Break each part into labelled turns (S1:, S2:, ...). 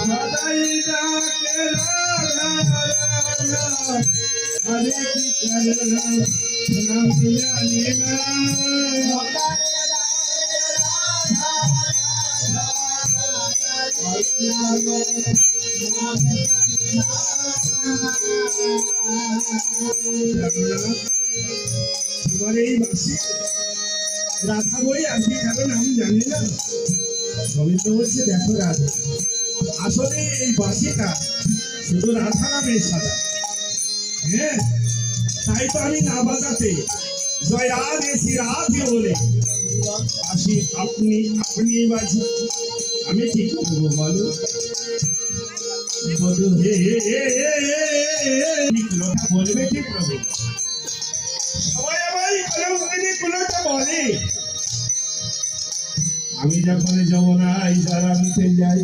S1: সদাই ডাকে রাধা রাধা হরে কৃষ্ণ নাম জানি না তোমার এই বাসি রাধা বই আজকে কারো নাম জানি না। গোবিন্দ বলছে দেখো রাধা, আসলে এই বাসিটা শুধু রাধা নামে সাদা। হ্যাঁ, তাই তো আমি না বাজাতে জয় রাধে শ্রী রাধে বলে আসি, আপনি আপনি বাজি। আমি কি করবো বলো? বধু হে বলবে কি প্রভু? সবাই আমায় কলঙ্কিনী কুলোটা বলে। আমি যখন যমুনায় জল আনতে যাই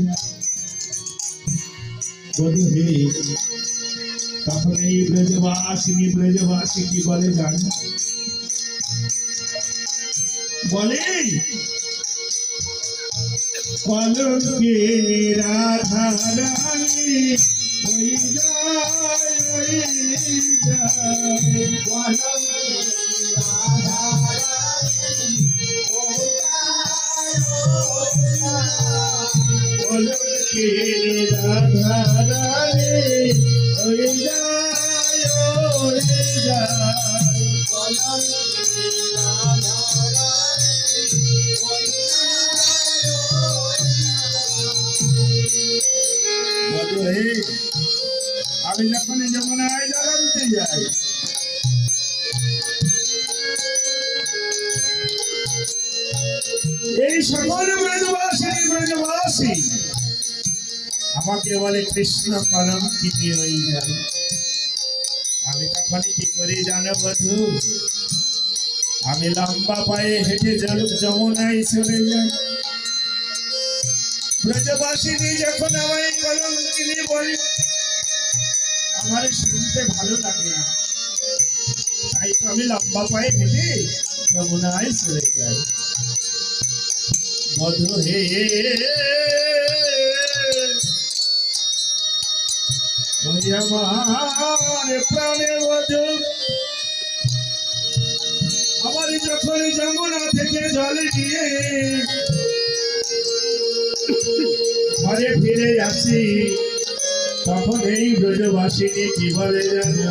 S1: বধু হে, তখন এই ব্রজবাসী কি বলে জানো? বলে কলঙ্কিনী রাধা রানী ওই যায় ওই যায়, কলঙ্কিনী রাধা রানী ওই যায় কলঙ্কিনী রাধা রানী ওই যায় ওই যায়, কলঙ্কিনী রাধা আমি যখন যমুনায় জল আনতে যাই এই সকল ব্রজবাসী আমাকে বলে কৃষ্ণ কলঙ্কিনী হয়ে যায়। আমি তখন কি করি জানো বধূ? আমি লম্বা পায়ে হেঁটে যমুনায় চলে যাই। ব্রজবাসিনী যখন আমায় কলঙ্কিনী বলে আমার শুনতে ভালো লাগে না, তাই তো আমি লম্বা পায়ে হেঁটে যমুনায় চলে যাই। বধূ হে আমার প্রাণে বধূ, আমার যখন যমুনা থেকে জল নিয়ে ঘরে ফিরে আসি তখন এই ব্রজবাসিনী কি বলে জানো?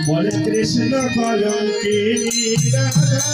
S1: বলে কৃষ্ণ কলঙ্কিনী রাধা